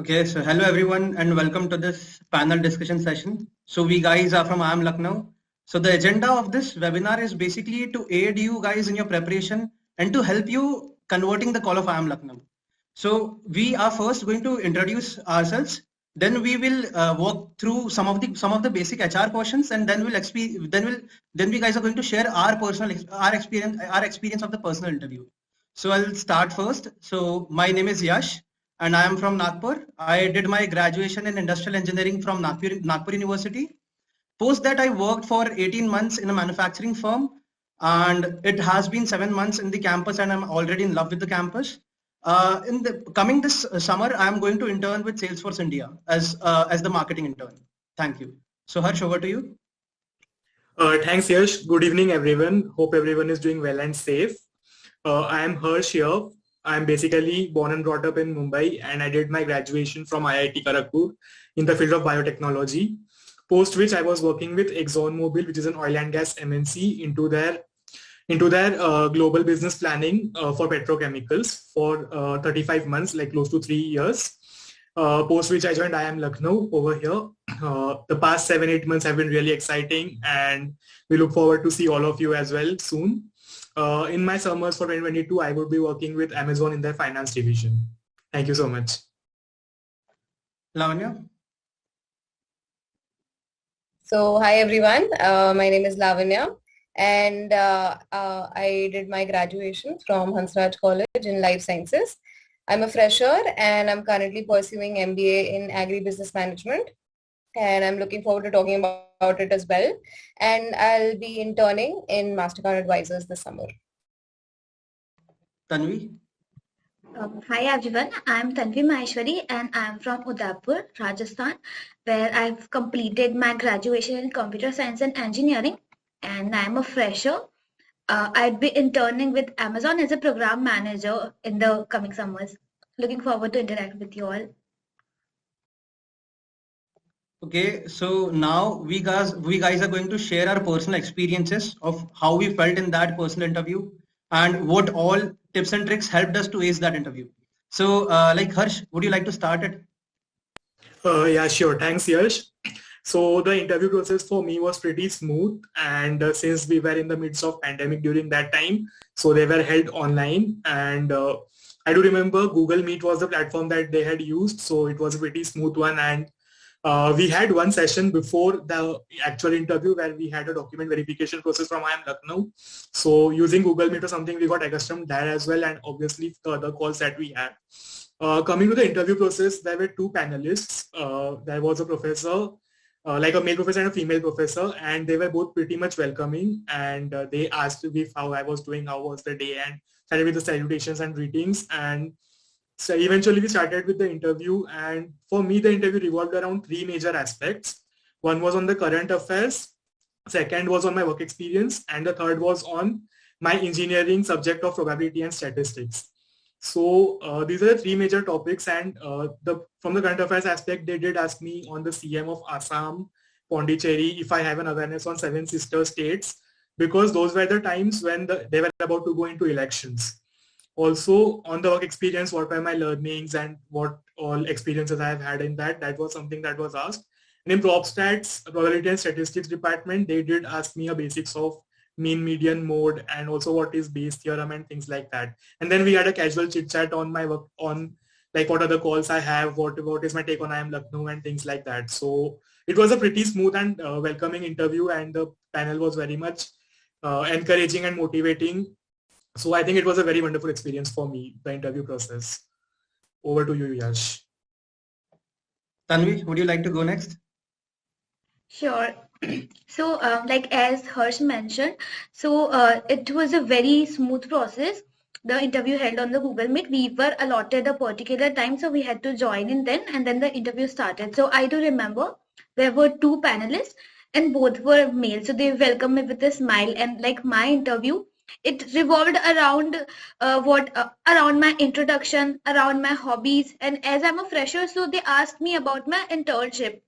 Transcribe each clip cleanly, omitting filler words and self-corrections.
Okay, so hello everyone and welcome to this panel discussion session. So we guys are from IIM Lucknow. So the agenda of this webinar is basically to aid you guys in your preparation and to help you converting the call of IIM Lucknow. So we are first going to introduce ourselves. Then we will walk through some of the basic HR questions, and then we guys are going to share our experience of the personal interview. So I'll start first. So my name is Yash and I am from Nagpur. I did my graduation in industrial engineering from Nagpur University. Post that I worked for 18 months in a manufacturing firm, and it has been 7 months in the campus and I'm already in love with the campus. In the coming this summer, I am going to intern with Salesforce India as the marketing intern. Thank you. So Harsh, over to you. Thanks, Yash. Good evening, everyone. Hope everyone is doing well and safe. I am Harsh here. I am basically born and brought up in Mumbai, and I did my graduation from IIT Kharagpur in the field of biotechnology. Post which I was working with ExxonMobil, which is an oil and gas MNC, into their global business planning for petrochemicals for 35 months, like close to 3 years. Post which I joined IIM Lucknow over here. The past 7-8 months have been really exciting, and we look forward to see all of you as well soon. In my summers for 2022, I would be working with Amazon in their finance division. Thank you so much. Lavanya. So hi everyone, my name is Lavanya, and I did my graduation from Hansraj College in Life Sciences. I'm a fresher and I'm currently pursuing MBA in Agribusiness Management, and I'm looking forward to talking about it as well. And I'll be interning in MasterCard Advisors this summer. Tanvi. Hi everyone, I'm Tanvi Maheshwari and I'm from Udaipur, Rajasthan, where I've completed my graduation in Computer Science and Engineering, and I'm a fresher. I'd be interning with Amazon as a program manager in the coming summers. Looking forward to interact with you all. Okay, so now we guys are going to share our personal experiences of how we felt in that personal interview and what all tips and tricks helped us to ace that interview. So like Harsh, would you like to start it? Yeah, sure. Thanks, Yash. So the interview process for me was pretty smooth, and since we were in the midst of pandemic during that time, so they were held online, and I do remember Google Meet was the platform that they had used, so it was a pretty smooth one. And we had one session before the actual interview where we had a document verification process from IIM Lucknow. So using Google Meet or something, we got accustomed that as well, and obviously the other calls that we had. Coming to the interview process, there were 2 panelists. There was a professor, like a male professor and a female professor, and they were both pretty much welcoming, and they asked me how I was doing, how was the day, and started with the salutations and greetings. And so eventually we started with the interview, and for me the interview revolved around 3 major aspects. One was on the current affairs, second was on my work experience, and the third was on my engineering subject of probability and statistics. So these are the 3 major topics, and from the current affairs aspect, they did ask me on the CM of Assam, Pondicherry, if I have an awareness on 7 sister states, because those were the times when they were about to go into elections. Also on the work experience, what were my learnings and what all experiences I have had in that was something that was asked. And in PropStats, probability and statistics department, they did ask me a basics of mean, median, mode, and also what is Bayes theorem and things like that. And then we had a casual chit chat on my work, on like what are the calls I have, what is my take on IIM Lucknow and things like that. So it was a pretty smooth and welcoming interview, and the panel was very much encouraging and motivating. So I think it was a very wonderful experience for me, the interview process. Over to you, Yash. Tanvi, would you like to go next? Sure. So like as Harsh mentioned, so it was a very smooth process. The interview held on the Google Meet. We were allotted a particular time, so we had to join in then, and then the interview started. So I do remember there were 2 panelists and both were male. So they welcomed me with a smile, and like my interview, it revolved around around my introduction, around my hobbies, and as I'm a fresher, so they asked me about my internship.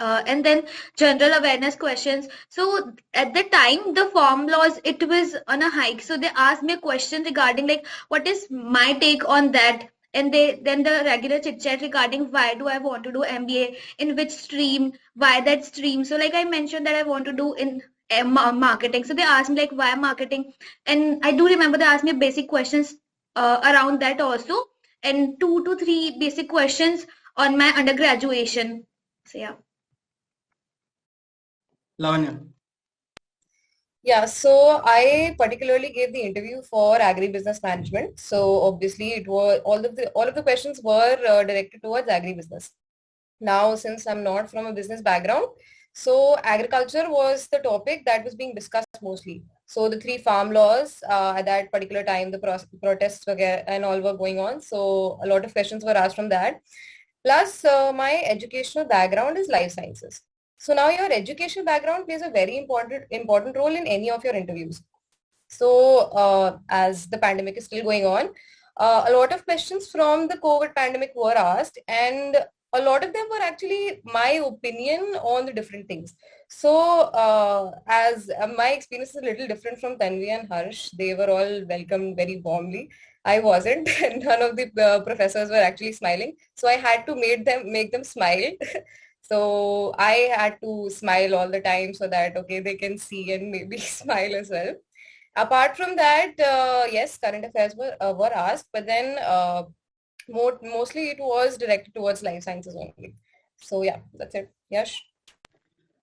And then general awareness questions. So at the time, the form laws, it was on a hike. So they asked me a question regarding like, what is my take on that? And then the regular chit chat regarding why do I want to do MBA, in which stream, why that stream. So like I mentioned that I want to do in marketing. So they asked me like why marketing, and I do remember they asked me basic questions around that also, and 2 to 3 basic questions on my undergraduation. So yeah. Lavanya. Yeah, so I particularly gave the interview for agribusiness management. So obviously, it was all of the questions were directed towards agribusiness. Now, since I'm not from a business background, so agriculture was the topic that was being discussed mostly. So the 3 farm laws at that particular time, the protests and all were going on. So a lot of questions were asked from that. Plus, my educational background is life sciences. So now your education background plays a very important role in any of your interviews. So as the pandemic is still going on, a lot of questions from the COVID pandemic were asked, and a lot of them were actually my opinion on the different things. So as my experience is a little different from Tanvi and Harsh, they were all welcomed very warmly. I wasn't. None of the professors were actually smiling. So I had to make them smile. So I had to smile all the time so that, okay, they can see and maybe smile as well. Apart from that, yes, current affairs were asked, but then mostly it was directed towards life sciences only. So yeah, that's it. Yash?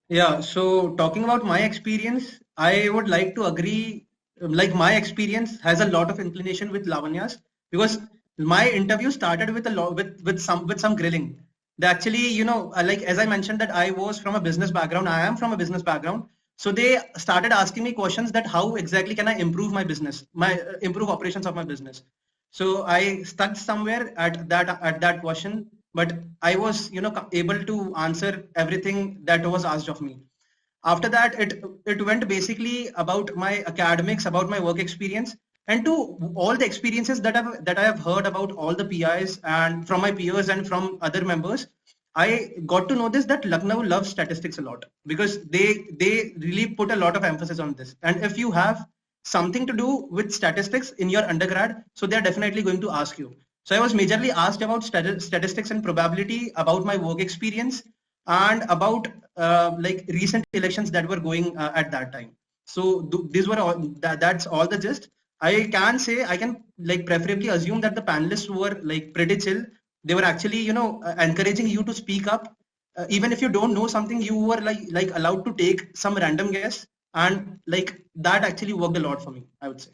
Yeah, so talking about my experience, I would like to agree, like my experience has a lot of inclination with Lavanya's, because my interview started with a lot with some grilling. They actually, like as I mentioned that I was from a business background, I am from a business background. So they started asking me questions that how exactly can I improve my business, improve operations of my business. So I stuck somewhere at that question, but I was, able to answer everything that was asked of me. After that, it went basically about my academics, about my work experience, and to all the experiences that I have heard about all the PIs and from my peers and from other members. I got to know this that Lucknow loves statistics a lot because they really put a lot of emphasis on this. And if you have something to do with statistics in your undergrad, so they're definitely going to ask you. So I was majorly asked about statistics and probability, about my work experience, and about like recent elections that were going at that time. So these were all that's all the gist. I can say I can like preferably assume that the panelists were like pretty chill. They were actually encouraging you to speak up. Even if you don't know something, you were like allowed to take some random guess, and like that actually worked a lot for me, I would say.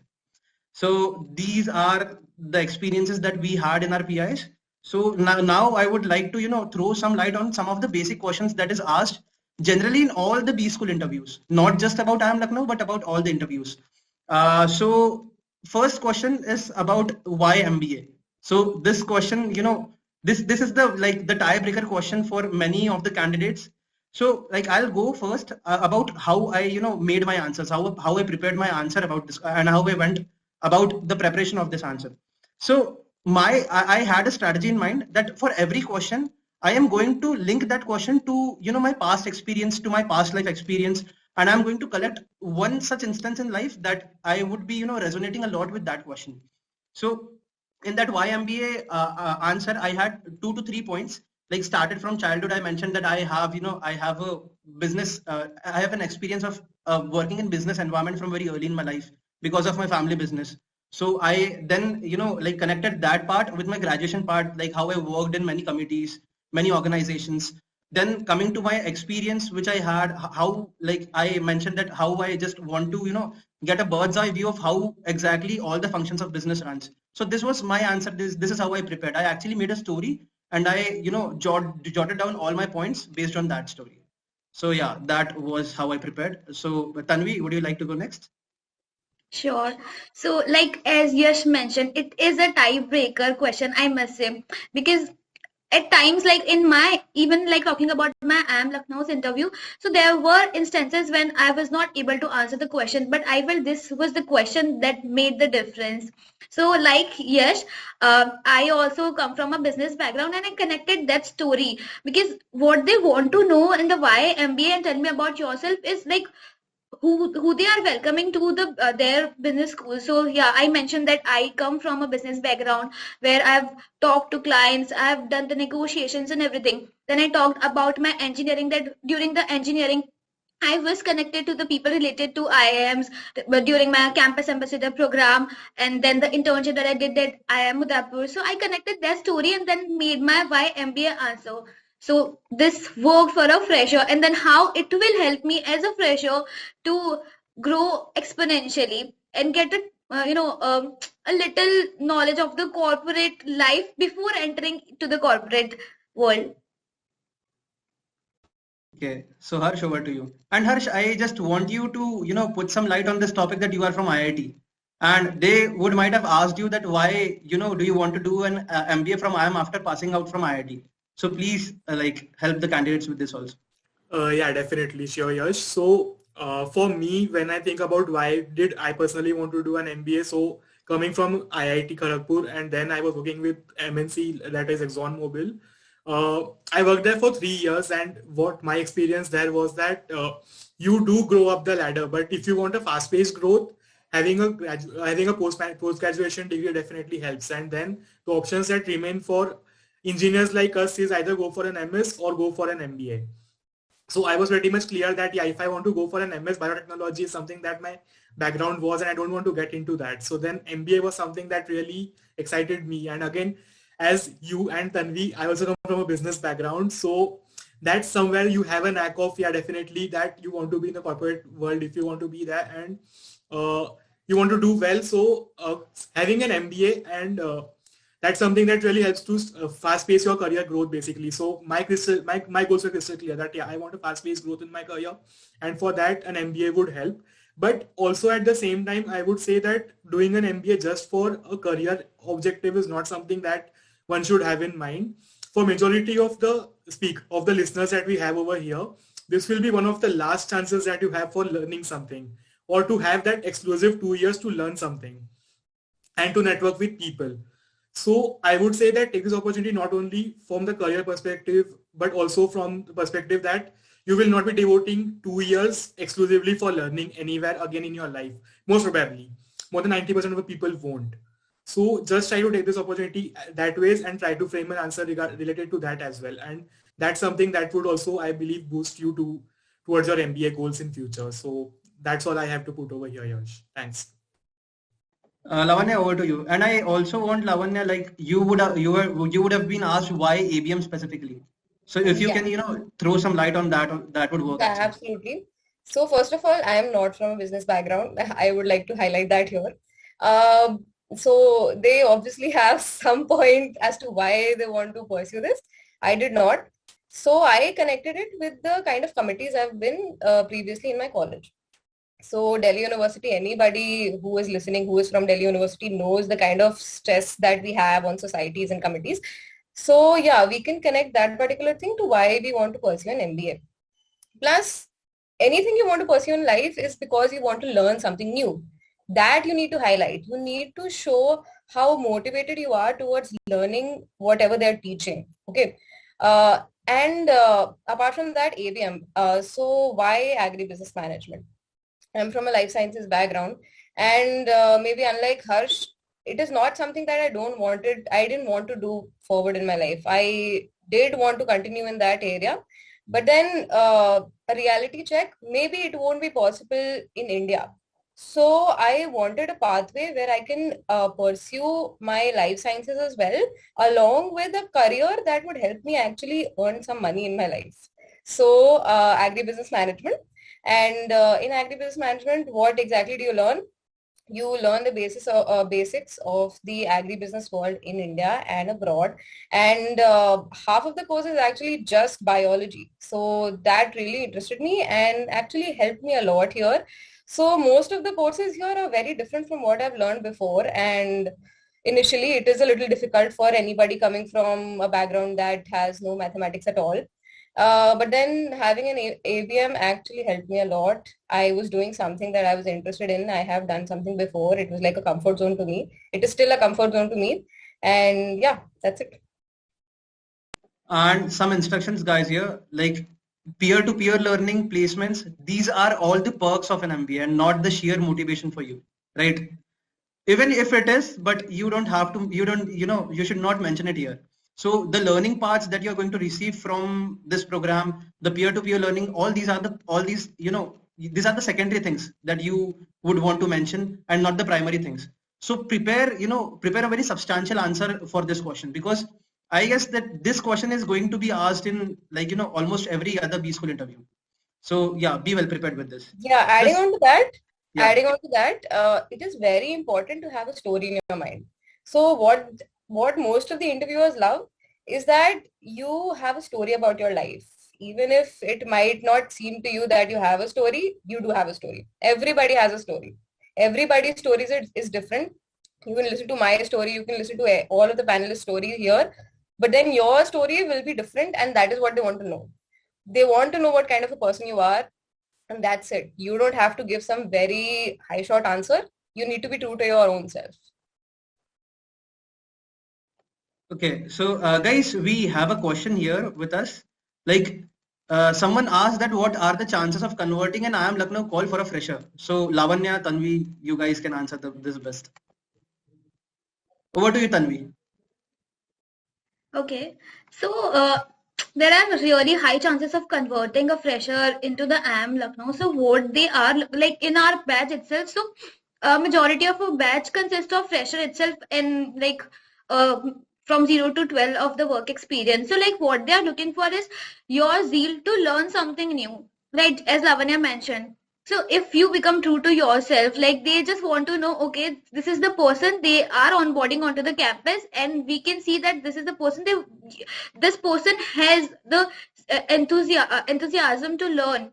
So these are the experiences that we had in our PIs. So now I would like to throw some light on some of the basic questions that is asked generally in all the B school interviews, not just about IIM Lucknow, but about all the interviews. So first question is about why MBA. So this question, this is the the tiebreaker question for many of the candidates. So like I'll go first about how I made my answers, how I prepared my answer about this, and how I went about the preparation of this answer. So I had a strategy in mind that for every question I am going to link that question to my past experience, to my past life experience, and I'm going to collect one such instance in life that I would be resonating a lot with that question. So in that why MBA answer, I had 2 to 3 points. Like started from childhood, I mentioned that I have a business, I have an experience of working in business environment from very early in my life because of my family business. So I then like connected that part with my graduation part, like how I worked in many committees, many organizations. Then coming to my experience which I had, how like I mentioned that how I just want to get a bird's eye view of how exactly all the functions of business runs. So this was my answer. This is how I prepared. I actually made a story and I jotted down all my points based on that story. So yeah, that was how I prepared. So Tanvi, would you like to go next? Sure. So, like as Yash mentioned, it is a tiebreaker question, I must say, because at times, like in my, even like talking about my IIM Lucknow's interview, so there were instances when I was not able to answer the question, but this was the question that made the difference. So like Yash, I also come from a business background and I connected that story because what they want to know in the why MBA and tell me about yourself is like who they are welcoming to the their business school. So yeah, I mentioned that I come from a business background where I've talked to clients, I've done the negotiations and everything. Then I talked about my engineering, that during the engineering I was connected to the people related to IIMs but during my campus ambassador program, and then the internship that I did at IIM Udaipur. So I connected their story and then made my why MBA answer. So this worked for a fresher, and then how it will help me as a fresher to grow exponentially and get a little knowledge of the corporate life before entering to the corporate world. Okay, so Harsh, over to you. And Harsh, I just want you to, put some light on this topic that you are from IIT. And they might have asked you that why, do you want to do an MBA from IIM after passing out from IIT? So please, help the candidates with this also. Yeah, definitely. Sure, Yash. So for me, when I think about why did I personally want to do an MBA, so coming from IIT Kharagpur, and then I was working with MNC, that is ExxonMobil. I worked there for 3 years, and what my experience there was that you do grow up the ladder, but if you want a fast-paced growth, having a post-graduation degree definitely helps. And then the options that remain for engineers like us is either go for an MS or go for an MBA. So I was pretty much clear that yeah, if I want to go for an MS, biotechnology is something that my background was, and I don't want to get into that. So then MBA was something that really excited me. And again, as you and Tanvi, I also come from a business background. So that's somewhere you have a knack of, yeah, definitely that you want to be in the corporate world if you want to be there, and you want to do well. So having an MBA and that's something that really helps to fast pace your career growth basically. So my goals are crystal clear that yeah, I want a fast paced growth in my career, and for that an MBA would help. But also at the same time, I would say that doing an MBA just for a career objective is not something that one should have in mind. For majority of the listeners that we have over here, this will be one of the last chances that you have for learning something, or to have that exclusive 2 years to learn something and to network with people. So I would say that take this opportunity not only from the career perspective, but also from the perspective that you will not be devoting 2 years exclusively for learning anywhere again in your life. Most probably, more than 90% of the people won't. So just try to take this opportunity that ways and try to frame an answer related to that as well. And that's something that would also, I believe, boost you towards your MBA goals in future. So that's all I have to put over here, Yash. Thanks. Lavanya, over to you. And I also want Lavanya, like you would have been asked why ABM specifically. So if you can, throw some light on that, that would work. Yeah, absolutely. So first of all, I am not from a business background. I would like to highlight that here. So they obviously have some point as to why they want to pursue this. I did not. So I connected it with the kind of committees I've been previously in my college. So Delhi University, anybody who is listening, who is from Delhi University knows the kind of stress that we have on societies and committees. So yeah, we can connect that particular thing to why we want to pursue an MBA. Plus, anything you want to pursue in life is because you want to learn something new. That you need to highlight. You need to show how motivated you are towards learning whatever they're teaching. Okay. And apart from that, ABM. So why agribusiness management? I'm from a life sciences background, and maybe unlike Harsh, it is not something that I didn't want to do forward in my life. I did want to continue in that area, but then a reality check, maybe it won't be possible in India. So I wanted a pathway where I can pursue my life sciences as well, along with a career that would help me actually earn some money in my life. So agribusiness management. And in agribusiness management, what exactly do you learn? You learn the basics of the agribusiness world in India and abroad. And half of the course is actually just biology. So that really interested me and actually helped me a lot here. So most of the courses here are very different from what I've learned before. And initially, it is a little difficult for anybody coming from a background that has no mathematics at all. But then having an ABM actually helped me a lot. I was doing something that I was interested in. I have done something before. It was like a comfort zone to me. It is still a comfort zone to me. And yeah, that's it. And some instructions, guys, here. Like peer-to-peer learning, placements, these are all the perks of an MBA and not the sheer motivation for you, right? Even if it is, but you don't have to, you should not mention it here. So the learning parts that you're going to receive from this program, the peer-to-peer learning, these are the secondary things that you would want to mention and not the primary things. So prepare a very substantial answer for this question, because I guess that this question is going to be asked in almost every other B school interview. So yeah, be well prepared with this. Yeah, adding on to that, Yeah. it is very important to have a story in your mind. So what most of the interviewers love is that you have a story about your life. Even if it might not seem to you that you have a story, you do have a story. Everybody has a story. Everybody's stories is different. You can listen to my story, you can listen to all of the panelists' stories here, but then your story will be different, and that is what they want to know. They want to know what kind of a person you are, and that's it. You don't have to give some very high shot answer. You need to be true to your own self. Okay, so guys, we have a question here with us. Someone asked that what are the chances of converting an IIM Lucknow call for a fresher? So Lavanya, Tanvi, you guys can answer this best. Over to you, Tanvi. Okay, so there are really high chances of converting a fresher into the IIM Lucknow. So what they are like in our batch itself. So majority of a batch consists of fresher itself and from 0 to 12 of the work experience. So like what they are looking for is your zeal to learn something new, right? As Lavanya mentioned. So if you become true to yourself, like they just want to know, okay, this is the person they are onboarding onto the campus, and we can see that this is the person this person has the enthusiasm to learn.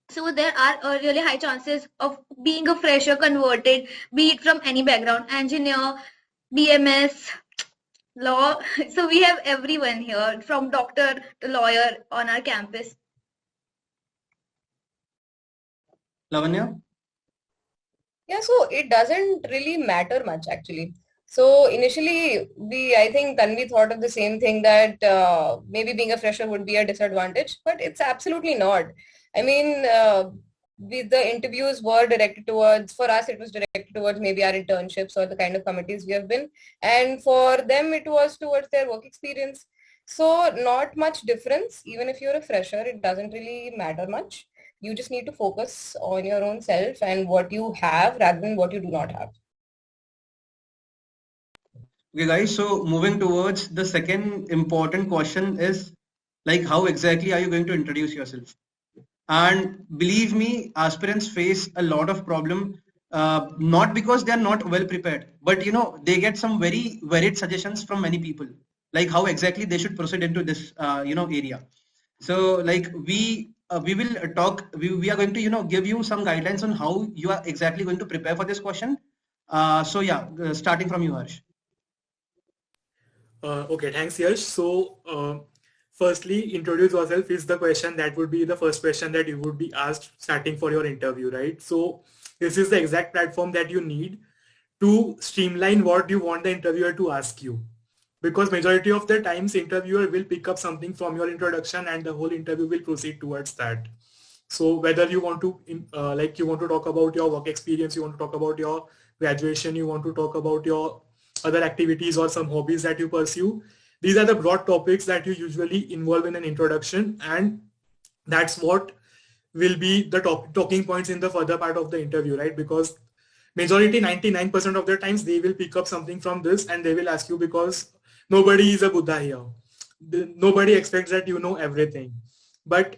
So there are really high chances of being a fresher converted, be it from any background, engineer, BMS, law. So we have everyone here from doctor to lawyer on our campus. Lavanya? Yeah, so it doesn't really matter much actually. So initially, I think Tanvi thought of the same thing, that maybe being a fresher would be a disadvantage, but it's absolutely not. I mean, the interviews were directed towards, for us, it was directed towards maybe our internships or the kind of committees we have been. And for them, it was towards their work experience. So not much difference. Even if you're a fresher, it doesn't really matter much. You just need to focus on your own self and what you have rather than what you do not have. Okay, guys, so moving towards the second important question is how exactly are you going to introduce yourself? And believe me, aspirants face a lot of problem, not because they are not well prepared, but they get some very varied suggestions from many people, like how exactly they should proceed into this area. So we will talk, we are going to give you some guidelines on how you are exactly going to prepare for this question. So yeah, starting from you, Harsh. Okay, thanks, Yash. So firstly, introduce yourself is the question that would be the first question that you would be asked starting for your interview, right? So this is the exact platform that you need to streamline what you want the interviewer to ask you. Because majority of the times interviewer will pick up something from your introduction and the whole interview will proceed towards that. So whether you want to you want to talk about your work experience, you want to talk about your graduation, you want to talk about your other activities or some hobbies that you pursue. These are the broad topics that you usually involve in an introduction, and that's what will be the talking points in the further part of the interview, right? Because majority 99% of the times they will pick up something from this and they will ask you, because nobody is a Buddha here. Nobody expects that you know everything. But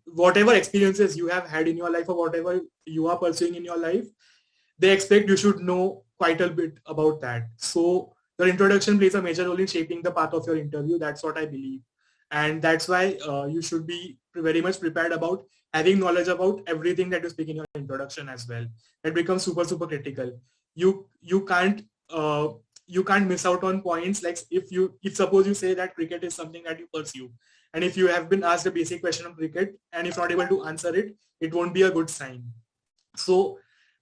whatever experiences you have had in your life or whatever you are pursuing in your life, they expect you should know quite a bit about that. So your introduction plays a major role in shaping the path of your interview. That's what I believe. And that's why you should be very much prepared about having knowledge about everything that you speak in your introduction as well. That becomes super, super critical. You can't miss out on points. Like if suppose you say that cricket is something that you pursue, and if you have been asked a basic question on cricket and if not able to answer it, it won't be a good sign. So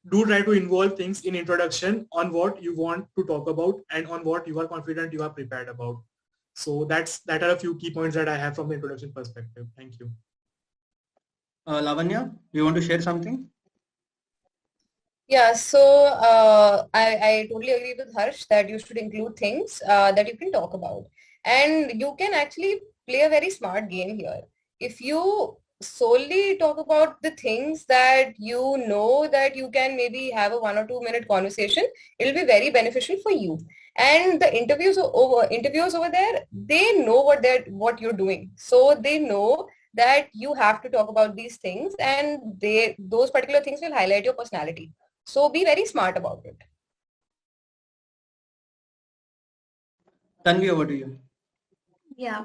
do try to involve things in introduction on what you want to talk about and on what you are confident you are prepared about. So that are a few key points that I have from the introduction perspective. Thank you. Lavanya, you want to share something? Yeah, so I totally agree with Harsh that you should include things that you can talk about. And you can actually play a very smart game here. If you solely talk about the things that you know that you can maybe have a 1 or 2 minute conversation, it'll be very beneficial for you. And the interviewers over there, they know what you're doing. So they know that you have to talk about these things, and those particular things will highlight your personality. So be very smart about it. Tanvi, over to you. Yeah.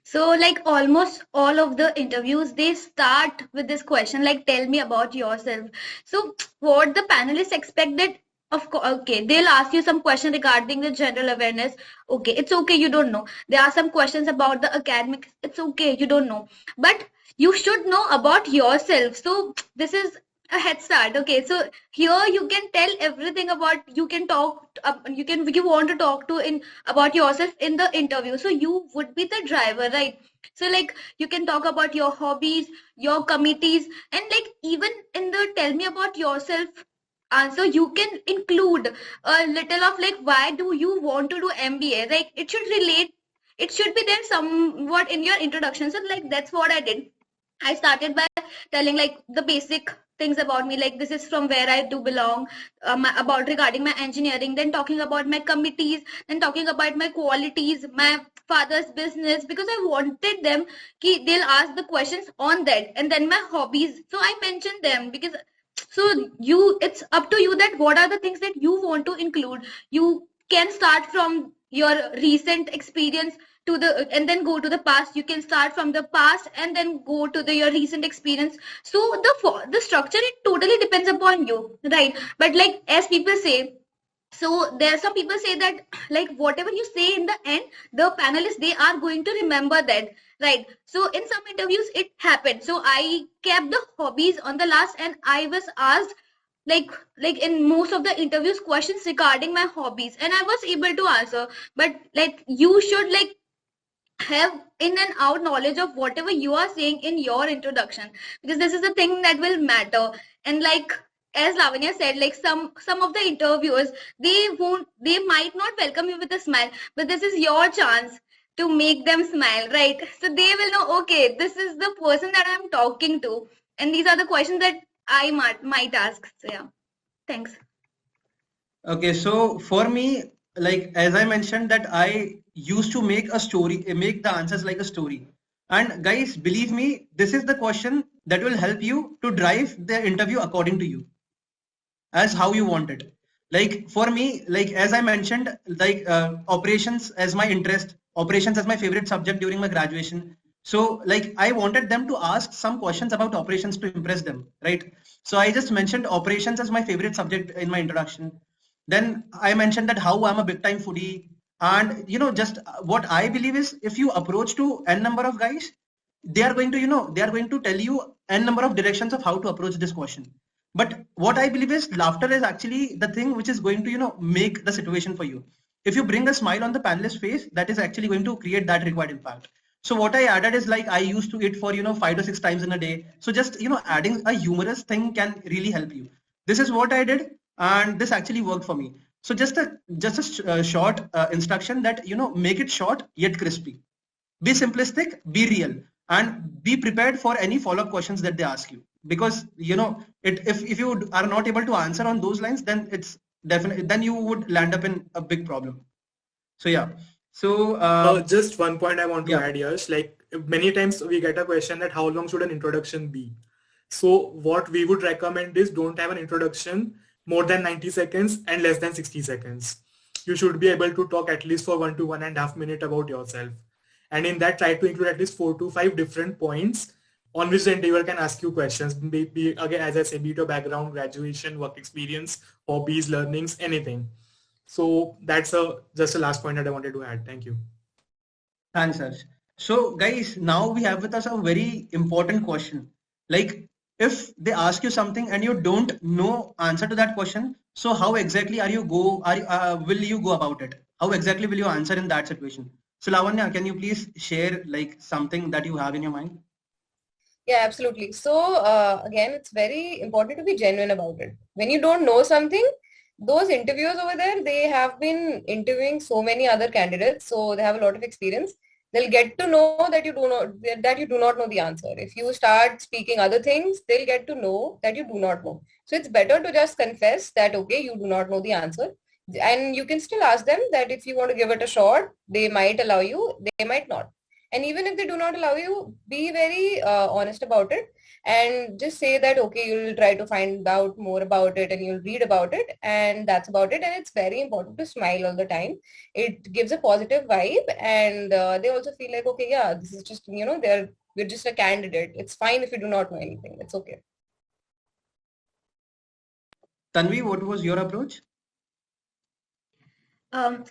So like almost all of the interviews, they start with this question, like, tell me about yourself. So what the panelists expect that, of course, okay, they'll ask you some question regarding the general awareness. Okay, it's okay, you don't know. There are some questions about the academics. It's okay, you don't know. But you should know about yourself. So this is a head start. Okay, so here you can tell everything about, you can talk, you want to talk to in about yourself in the interview. So you would be the driver, right? So like you can talk about your hobbies, your committees, and like even in the tell me about yourself answer, you can include a little of like, why do you want to do MBA? Like it should relate, it should be there somewhat in your introduction. So like that's what I did. I started by telling like the basic things about me, like this is from where I do belong, about regarding my engineering, then talking about my committees, then talking about my qualities, my father's business, because I wanted them they'll ask the questions on that, and then my hobbies. So I mentioned them because so it's up to you that what are the things that you want to include. You can start from your recent experience to the and then go to the past. You can start from the past and then go to your recent experience. So the structure, it totally depends upon you, right? But like as people say, so there are some people say that like whatever you say in the end, the panelists, they are going to remember that, right? So in some interviews it happened. So I kept the hobbies on the last, and I was asked like in most of the interviews questions regarding my hobbies, and I was able to answer. But like you should like have in and out knowledge of whatever you are saying in your introduction, because this is the thing that will matter. And like as Lavanya said, like some of the interviewers, they might not welcome you with a smile, but this is your chance to make them smile, right? So they will know, okay, this is the person that I'm talking to, and these are the questions that I might ask. So yeah, thanks. Okay, so for me, like as I mentioned that I used to make a story, make the answers like a story. And guys, believe me, this is the question that will help you to drive the interview according to you, as how you want it. Like for me, like as I mentioned, like operations as my interest, operations as my favorite subject during my graduation. So like I wanted them to ask some questions about operations to impress them, right? So I just mentioned operations as my favorite subject in my introduction. Then I mentioned that how I'm a big time foodie, and just what I believe is if you approach to n number of guys, they are going to they are going to tell you n number of directions of how to approach this question. But what I believe is laughter is actually the thing which is going to make the situation for you. If you bring a smile on the panelist face, that is actually going to create that required impact. So what I added is like I used to eat for 5 to 6 times in a day. So just adding a humorous thing can really help you. This is what I did, and this actually worked for me. So just a short instruction that make it short yet crispy. Be simplistic, be real, and be prepared for any follow-up questions that they ask you. Because if you are not able to answer on those lines, then it's definitely, then you would land up in a big problem. So yeah. So just one point I want to yeah. add here. Like many times we get a question that how long should an introduction be? So what we would recommend is don't have an introduction more than 90 seconds and less than 60 seconds. You should be able to talk at least for 1 to 1.5 minutes about yourself. And in that, try to include at least 4 to 5 different points on which the interviewer can ask you questions. Be again, as I said, be it your background, graduation, work experience, hobbies, learnings, anything. So that's just the last point that I wanted to add. Thank you. Thanks, Harsh. So guys, now we have with us a very important question. Like if they ask you something and you don't know answer to that question, so how exactly will you go about it? How exactly will you answer in that situation? So Lavanya, can you please share like something that you have in your mind? Yeah, absolutely. So again, it's very important to be genuine about it. When you don't know something, those interviewers over there, they have been interviewing so many other candidates, so they have a lot of experience. They'll get to know that you do not know the answer. If you start speaking other things, they'll get to know that you do not know. So it's better to just confess that okay, you do not know the answer, and you can still ask them that if you want to give it a shot, they might allow you, they might not. And even if they do not allow you, be very honest about it and just say that, okay, you'll try to find out more about it and you'll read about it and that's about it. And it's very important to smile all the time. It gives a positive vibe and they also feel like, okay, yeah, this is just, we're just a candidate. It's fine if you do not know anything. It's okay. Tanvi, what was your approach?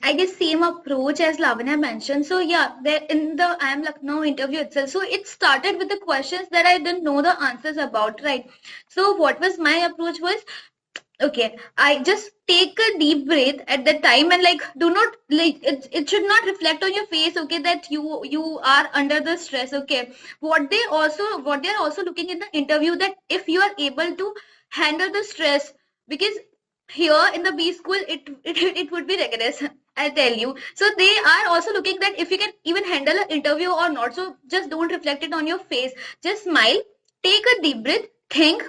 I guess same approach as Lavanya mentioned. So yeah, there in the IIM Lucknow interview itself. So it started with the questions that I didn't know the answers about, right? So what was my approach was, okay, I just take a deep breath at the time and like do not like it should not reflect on your face, okay, that you are under the stress, okay. What they are also looking in the interview that if you are able to handle the stress, because here in the B school it would be rigorous, I'll tell you. So they are also looking that if you can even handle an interview or not. So just don't reflect it on your face. Just smile, take a deep breath, think,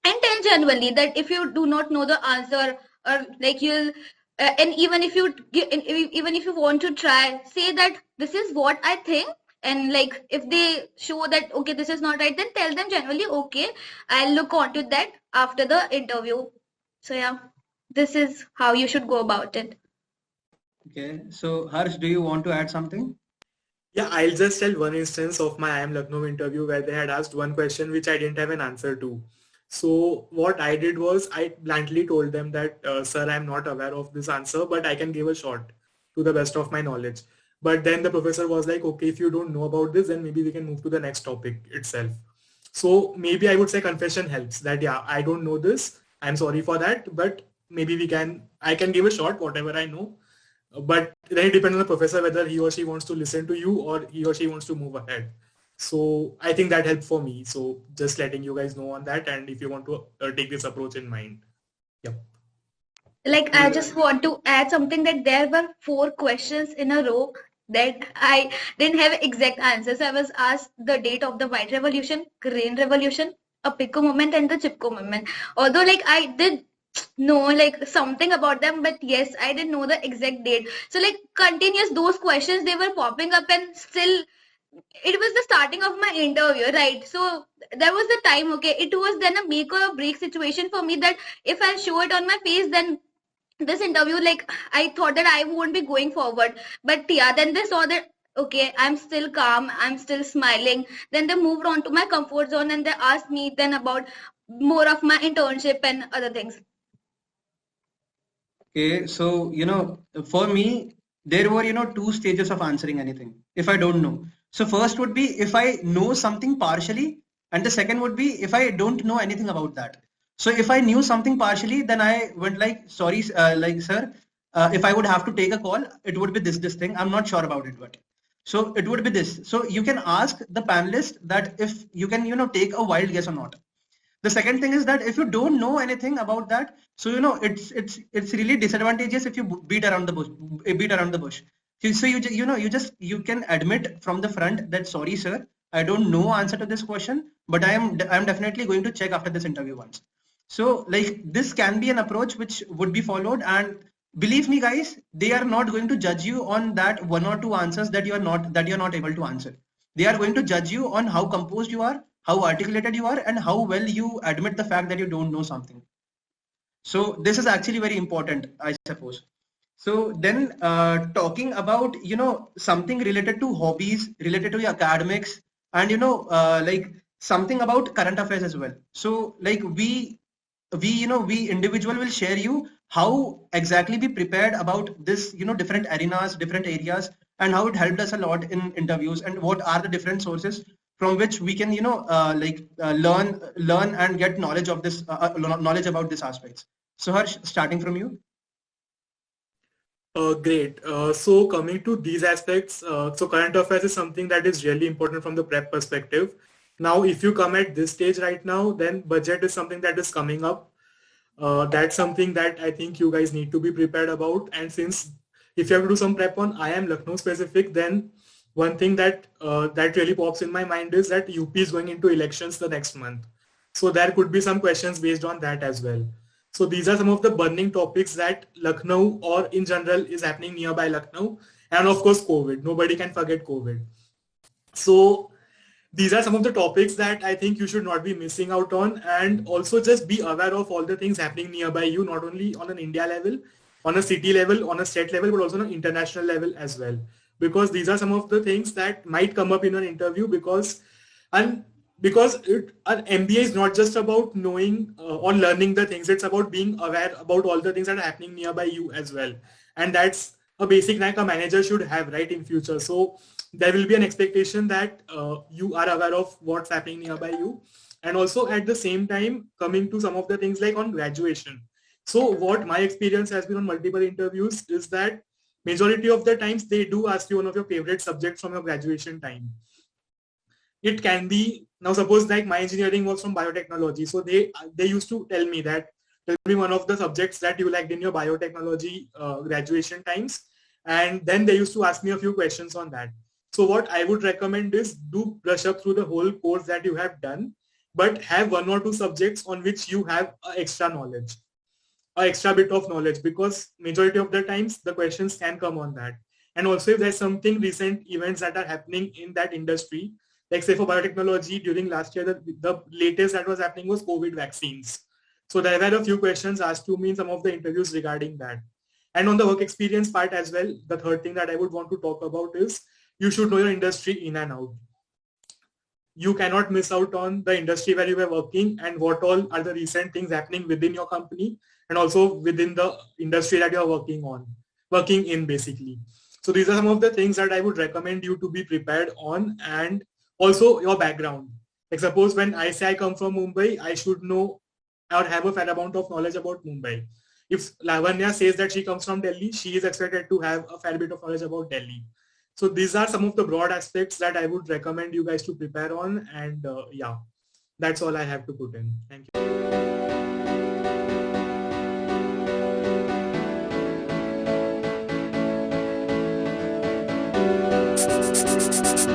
and tell genuinely that if you do not know the answer or like you'll and even if you want to try, say that this is what I think, and like if they show that okay this is not right, then tell them genuinely, okay, I'll look onto that after the interview. So yeah, this is how you should go about it. Okay, so Harsh, do you want to add something? Yeah, I'll just tell one instance of my IIM Lucknow interview where they had asked one question which I didn't have an answer to. So what I did was I bluntly told them that, sir, I'm not aware of this answer, but I can give a shot to the best of my knowledge. But then the professor was like, okay, if you don't know about this, then maybe we can move to the next topic itself. So maybe I would say confession helps that, yeah, I don't know this. I'm sorry for that, but maybe I can give a shot, whatever I know. But then it depends on the professor whether he or she wants to listen to you or he or she wants to move ahead. So I think that helped for me. So just letting you guys know on that, and if you want to take this approach in mind. Yep. Like I just want to add something that there were 4 questions in a row that I didn't have exact answers. I was asked the date of the White Revolution, Green Revolution, a Pico moment, and the Chipko moment. Although like I did know like something about them, but yes, I didn't know the exact date. So like continuous those questions, they were popping up, and still it was the starting of my interview, right? So there was the time, okay, it was then a make or break situation for me that if I show it on my face, then this interview, like I thought that I won't be going forward. But yeah, then they saw that okay, I'm still calm, I'm still smiling. Then they moved on to my comfort zone and they asked me then about more of my internship and other things. Okay, so for me, there were 2 stages of answering anything if I don't know. So first would be if I know something partially, and the second would be if I don't know anything about that. So if I knew something partially, then I went like, sorry, like sir, if I would have to take a call, it would be this thing. I'm not sure about it, but so it would be this. So you can ask the panelist that if you can take a wild guess or not. The second thing is that if you don't know anything about that, so it's really disadvantageous if you beat around the bush. So you can admit from the front that sorry sir, I don't know answer to this question, but I'm definitely going to check after this interview once. So like this can be an approach which would be followed, and believe me guys, they are not going to judge you on that 1 or 2 answers that you're not able to answer. They are going to judge you on how composed you are, how articulated you are, and how well you admit the fact that you don't know something. So this is actually very important, I suppose. So then talking about something related to hobbies, related to your academics, and like something about current affairs as well. So like we individual will share you how exactly we prepared about this different arenas, different areas, and how it helped us a lot in interviews, and what are the different sources from which we can learn and get knowledge of this knowledge about these aspects. So Harsh, starting from you. Great. So coming to these aspects, so current affairs is something that is really important from the prep perspective. Now, if you come at this stage right now, then budget is something that is coming up. That's something that I think you guys need to be prepared about. And since if you have to do some prep on IIM Lucknow specific, then one thing that that really pops in my mind is that UP is going into elections the next month. So there could be some questions based on that as well. So these are some of the burning topics that Lucknow or in general is happening nearby Lucknow. And of course, COVID. Nobody can forget COVID. So these are some of the topics that I think you should not be missing out on, and also just be aware of all the things happening nearby you, not only on an India level, on a city level, on a state level, but also on an international level as well. Because these are some of the things that might come up in an interview an MBA is not just about knowing or learning the things, it's about being aware about all the things that are happening nearby you as well. And that's a basic rank a manager should have, right, in future. So there will be an expectation that you are aware of what's happening nearby you. And also at the same time, coming to some of the things like on graduation. So what my experience has been on multiple interviews is that majority of the times they do ask you one of your favorite subjects from your graduation time. It can be, now suppose like my engineering was from biotechnology. So they used to tell me one of the subjects that you liked in your biotechnology graduation times. And then they used to ask me a few questions on that. So what I would recommend is do brush up through the whole course that you have done, but have one or two subjects on which you have extra knowledge, an extra bit of knowledge, because majority of the times the questions can come on that. And also if there's something recent events that are happening in that industry, like say for biotechnology during last year, the latest that was happening was COVID vaccines. So there were a few questions asked to me in some of the interviews regarding that. And on the work experience part as well, the third thing that I would want to talk about is you should know your industry in and out. You cannot miss out on the industry where you were working and what all are the recent things happening within your company and also within the industry that you are working in basically. So these are some of the things that I would recommend you to be prepared on, and also your background. Like suppose when I say I come from Mumbai, I should know or have a fair amount of knowledge about Mumbai. If Lavanya says that she comes from Delhi, she is expected to have a fair bit of knowledge about Delhi. So these are some of the broad aspects that I would recommend you guys to prepare on. And yeah, that's all I have to put in. Thank you.